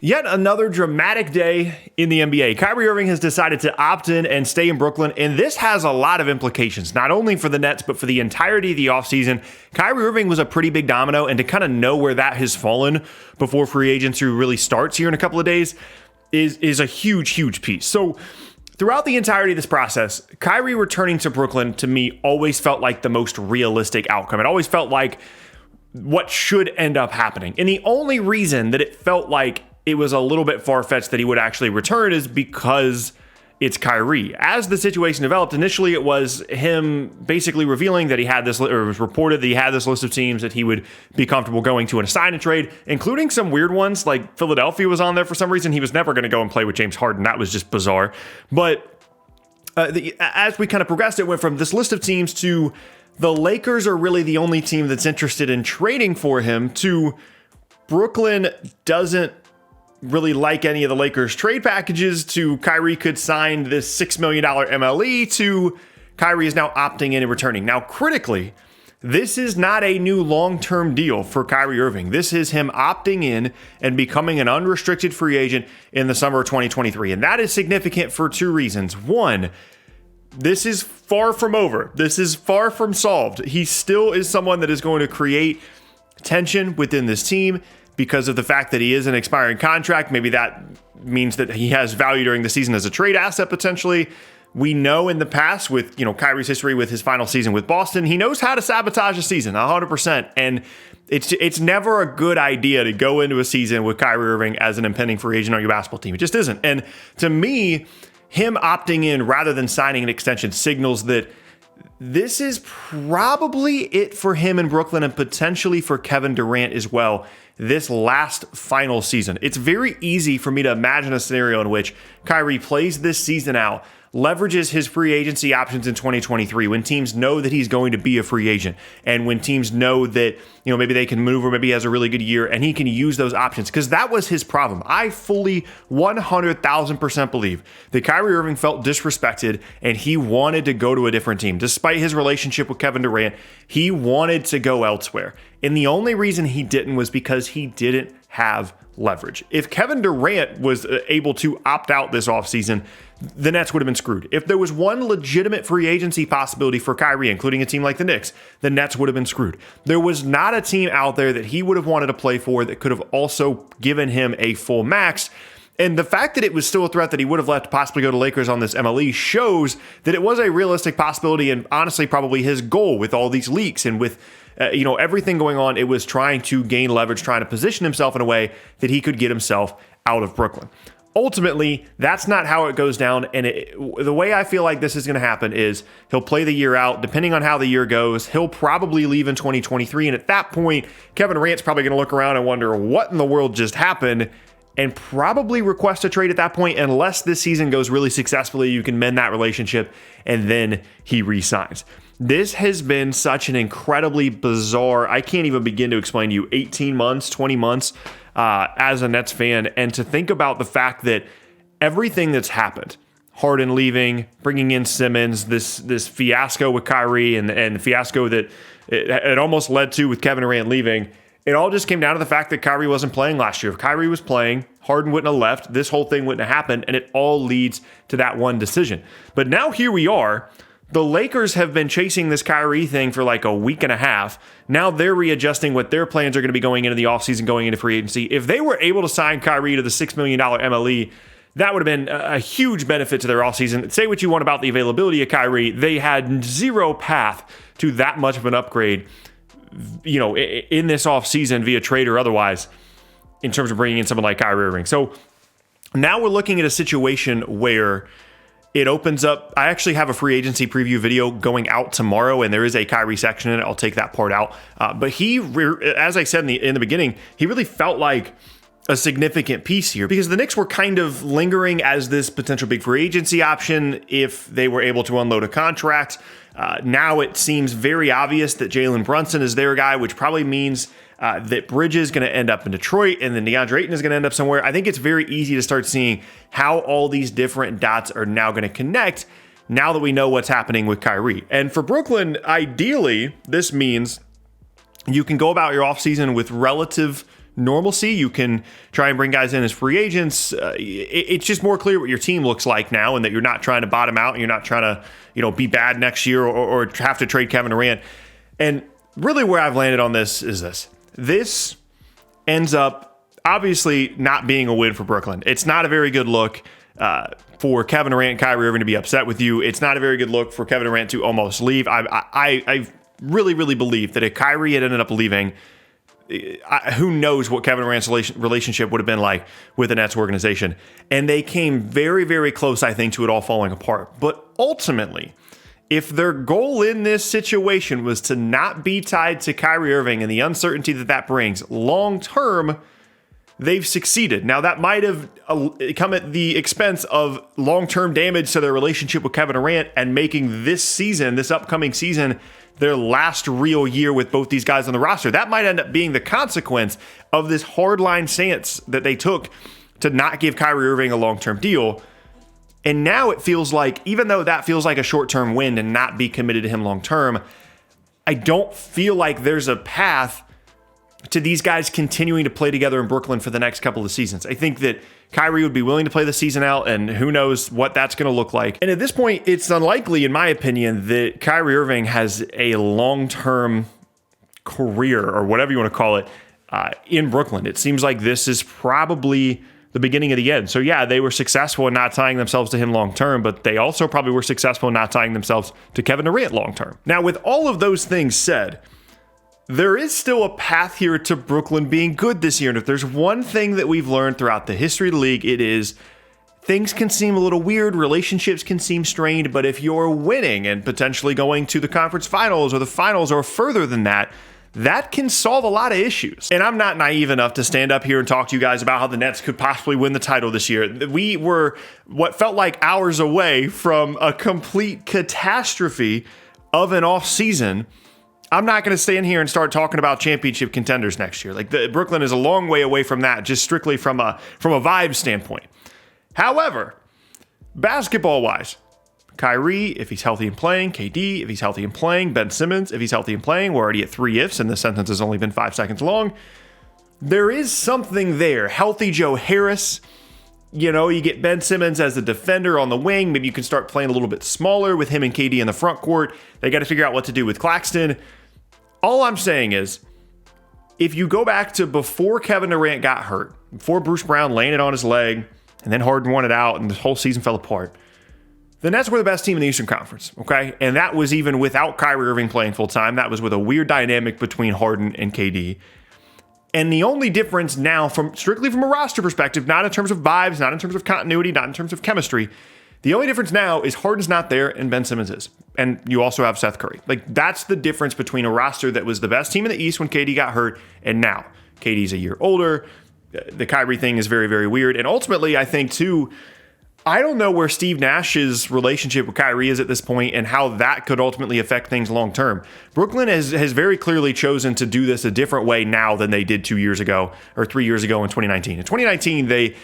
Yet another dramatic day in the NBA. Kyrie Irving has decided to opt in and stay in Brooklyn, and this has a lot of implications, not only for the Nets, but for the entirety of the offseason. Kyrie Irving was a pretty big domino, and to kind of know where that has fallen before free agency really starts here in a couple of days is a huge, huge piece. So throughout the entirety of this process, Kyrie returning to Brooklyn, to me, always felt like the most realistic outcome. It always felt like what should end up happening. And the only reason that it felt like it was a little bit far-fetched that he would actually return is because it's Kyrie. As the situation developed, initially it was him basically revealing that he had this, or it was reported that he had this list of teams that he would be comfortable going to in a sign and trade, including some weird ones, like Philadelphia was on there for some reason. He was never going to go and play with James Harden. That was just bizarre. But as we kind of progressed, it went from this list of teams to the Lakers are really the only team that's interested in trading for him, to Brooklyn doesn't really like any of the Lakers trade packages, to Kyrie could sign this $6 million MLE, to Kyrie is now opting in and returning. Now, critically, this is not a new long-term deal for Kyrie Irving. This is him opting in and becoming an unrestricted free agent in the summer of 2023. And that is significant for two reasons. One, this is far from over. This is far from solved. He still is someone that is going to create tension within this team because of the fact that he is an expiring contract. Maybe that means that he has value during the season as a trade asset potentially. We know in the past with, Kyrie's history with his final season with Boston, he knows how to sabotage a season 100%. And it's never a good idea to go into a season with Kyrie Irving as an impending free agent on your basketball team. It just isn't. And to me, him opting in rather than signing an extension signals that this is probably it for him in Brooklyn and potentially for Kevin Durant as well this last final season. It's very easy for me to imagine a scenario in which Kyrie plays this season out, leverages his free agency options in 2023 when teams know that he's going to be a free agent, and when teams know that maybe they can move, or maybe he has a really good year and he can use those options, because that was his problem. I fully 100,000% believe that Kyrie Irving felt disrespected and he wanted to go to a different team. Despite his relationship with Kevin Durant, he wanted to go elsewhere, and the only reason he didn't was because he didn't have leverage. If Kevin Durant was able to opt out this offseason, the Nets would have been screwed. If there was one legitimate free agency possibility for Kyrie, including a team like the Knicks, the Nets would have been screwed. There was not a team out there that he would have wanted to play for that could have also given him a full max. And the fact that it was still a threat that he would have left to possibly go to Lakers on this MLE shows that it was a realistic possibility, and honestly probably his goal with all these leaks and with everything going on. It was trying to gain leverage, trying to position himself in a way that he could get himself out of Brooklyn. Ultimately, that's not how it goes down, and the way I feel like this is going to happen is he'll play the year out. Depending on how the year goes, he'll probably leave in 2023, and at that point, Kevin Durant's probably going to look around and wonder what in the world just happened, and probably request a trade at that point, unless this season goes really successfully. You can mend that relationship, and then he re-signs. This has been such an incredibly bizarre, I can't even begin to explain to you, 18 months, 20 months as a Nets fan. And to think about the fact that everything that's happened, Harden leaving, bringing in Simmons, this fiasco with Kyrie, and the fiasco that it almost led to with Kevin Durant leaving, it all just came down to the fact that Kyrie wasn't playing last year. If Kyrie was playing, Harden wouldn't have left, this whole thing wouldn't have happened, and it all leads to that one decision. But now here we are. The Lakers have been chasing this Kyrie thing for like a week and a half. Now they're readjusting what their plans are going to be going into the offseason, going into free agency. If they were able to sign Kyrie to the $6 million MLE, that would have been a huge benefit to their offseason. Say what you want about the availability of Kyrie, they had zero path to that much of an upgrade, in this offseason via trade or otherwise, in terms of bringing in someone like Kyrie Irving. So now we're looking at a situation where it opens up. I actually have a free agency preview video going out tomorrow, and there is a Kyrie section in it. I'll take that part out. But he, as I said in the beginning, he really felt like a significant piece here because the Knicks were kind of lingering as this potential big free agency option if they were able to unload a contract. Now it seems very obvious that Jalen Brunson is their guy, which probably means that Bridges is going to end up in Detroit and then DeAndre Ayton is going to end up somewhere. I think it's very easy to start seeing how all these different dots are now going to connect now that we know what's happening with Kyrie. And for Brooklyn, ideally, this means you can go about your offseason with relative normalcy. You can try and bring guys in as free agents. It's just more clear what your team looks like now, and that you're not trying to bottom out and you're not trying to, be bad next year or have to trade Kevin Durant. And really where I've landed on this is this. This ends up obviously not being a win for Brooklyn. It's not a very good look for Kevin Durant and Kyrie Irving to be upset with you. It's not a very good look for Kevin Durant to almost leave. I really, really believe that if Kyrie had ended up leaving, who knows what Kevin Durant's relationship would have been like with the Nets organization. And they came very, very close, I think, to it all falling apart. But ultimately, if their goal in this situation was to not be tied to Kyrie Irving and the uncertainty that brings long term, they've succeeded. Now, that might have come at the expense of long-term damage to their relationship with Kevin Durant and making this upcoming season, their last real year with both these guys on the roster. That might end up being the consequence of this hardline stance that they took to not give Kyrie Irving a long-term deal. And now it feels like, even though that feels like a short-term win to not be committed to him long-term, I don't feel like there's a path to these guys continuing to play together in Brooklyn for the next couple of seasons. I think that Kyrie would be willing to play the season out, and who knows what that's going to look like. And at this point, it's unlikely, in my opinion, that Kyrie Irving has a long-term career, or whatever you want to call it, in Brooklyn. It seems like this is probably the beginning of the end. So yeah, they were successful in not tying themselves to him long-term, but they also probably were successful in not tying themselves to Kevin Durant long-term. Now, with all of those things said, there is still a path here to Brooklyn being good this year. And if there's one thing that we've learned throughout the history of the league, it is things can seem a little weird, relationships can seem strained, but if you're winning and potentially going to the conference finals or the finals or further than that, that can solve a lot of issues. And I'm not naive enough to stand up here and talk to you guys about how the Nets could possibly win the title this year. We were what felt like hours away from a complete catastrophe of an offseason. I'm not going to stand here and start talking about championship contenders next year. Brooklyn is a long way away from that, just strictly from a vibe standpoint. However, basketball-wise, Kyrie, if he's healthy and playing, KD, if he's healthy and playing, Ben Simmons, if he's healthy and playing, we're already at 3 ifs, and this sentence has only been 5 seconds long. There is something there. Healthy Joe Harris. You get Ben Simmons as a defender on the wing. Maybe you can start playing a little bit smaller with him and KD in the front court. They got to figure out what to do with Claxton. All I'm saying is, if you go back to before Kevin Durant got hurt, before Bruce Brown landed on his leg, and then Harden won it out, and the whole season fell apart, the Nets were the best team in the Eastern Conference, okay? And that was even without Kyrie Irving playing full-time. That was with a weird dynamic between Harden and KD. And the only difference now, strictly from a roster perspective, not in terms of vibes, not in terms of continuity, not in terms of chemistry, the only difference now is Harden's not there and Ben Simmons is. And you also have Seth Curry. That's the difference between a roster that was the best team in the East when KD got hurt and now. KD's a year older. The Kyrie thing is very, very weird. And ultimately, I think, too, I don't know where Steve Nash's relationship with Kyrie is at this point and how that could ultimately affect things long term. Brooklyn has very clearly chosen to do this a different way now than they did 2 years ago or 3 years ago in 2019. In 2019, they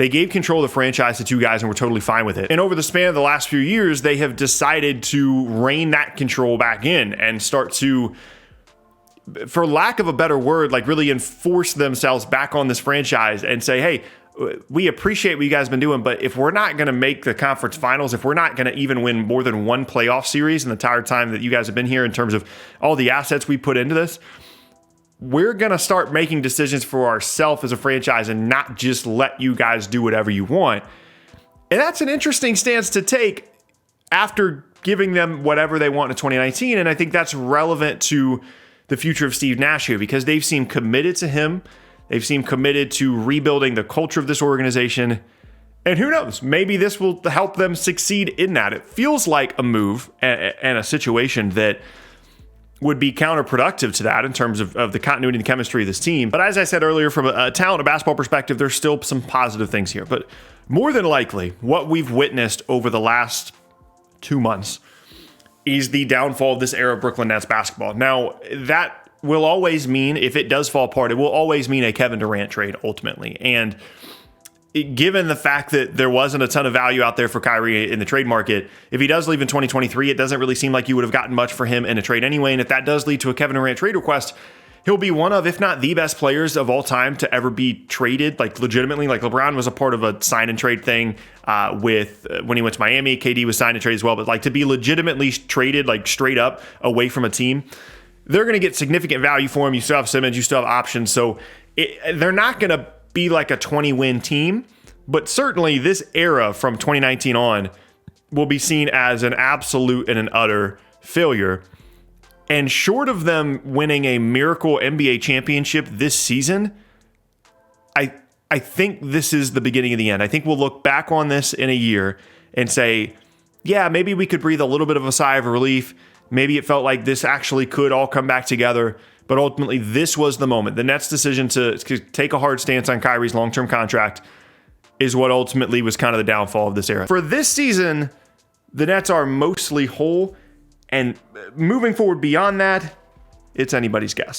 gave control of the franchise to 2 guys and were totally fine with it. And over the span of the last few years, they have decided to rein that control back in and start to, for lack of a better word, really enforce themselves back on this franchise and say, hey, we appreciate what you guys have been doing, but if we're not going to make the conference finals, if we're not going to even win more than one playoff series in the entire time that you guys have been here in terms of all the assets we put into this, we're going to start making decisions for ourselves as a franchise and not just let you guys do whatever you want. And that's an interesting stance to take after giving them whatever they want in 2019. And I think that's relevant to the future of Steve Nash here because they've seemed committed to him. They've seemed committed to rebuilding the culture of this organization. And who knows, maybe this will help them succeed in that. It feels like a move and a situation that would be counterproductive to that in terms of the continuity and the chemistry of this team. But as I said earlier, from a talent and basketball perspective, there's still some positive things here. But more than likely, what we've witnessed over the last 2 months is the downfall of this era of Brooklyn Nets basketball. Now, that will always mean, if it does fall apart, it will always mean a Kevin Durant trade ultimately. And given the fact that there wasn't a ton of value out there for Kyrie in the trade market, if he does leave in 2023, it doesn't really seem like you would have gotten much for him in a trade anyway. And if that does lead to a Kevin Durant trade request, He'll be one of, if not the best players of all time to ever be traded, like legitimately. Like LeBron was a part of a sign and trade thing with when he went to Miami. KD was signed and trade as well. But like to be legitimately traded, like straight up away from a team, they're going to get significant value for him. You still have Simmons, you still have options. So they're not going to be like a 20-win team. But certainly this era from 2019 on will be seen as an absolute and an utter failure. And short of them winning a miracle NBA championship this season, I think this is the beginning of the end. I think we'll look back on this in a year and say, yeah, maybe we could breathe a little bit of a sigh of relief. Maybe it felt like this actually could all come back together. But ultimately, this was the moment. The Nets' decision to take a hard stance on Kyrie's long-term contract is what ultimately was kind of the downfall of this era. For this season, the Nets are mostly whole. And moving forward beyond that, it's anybody's guess.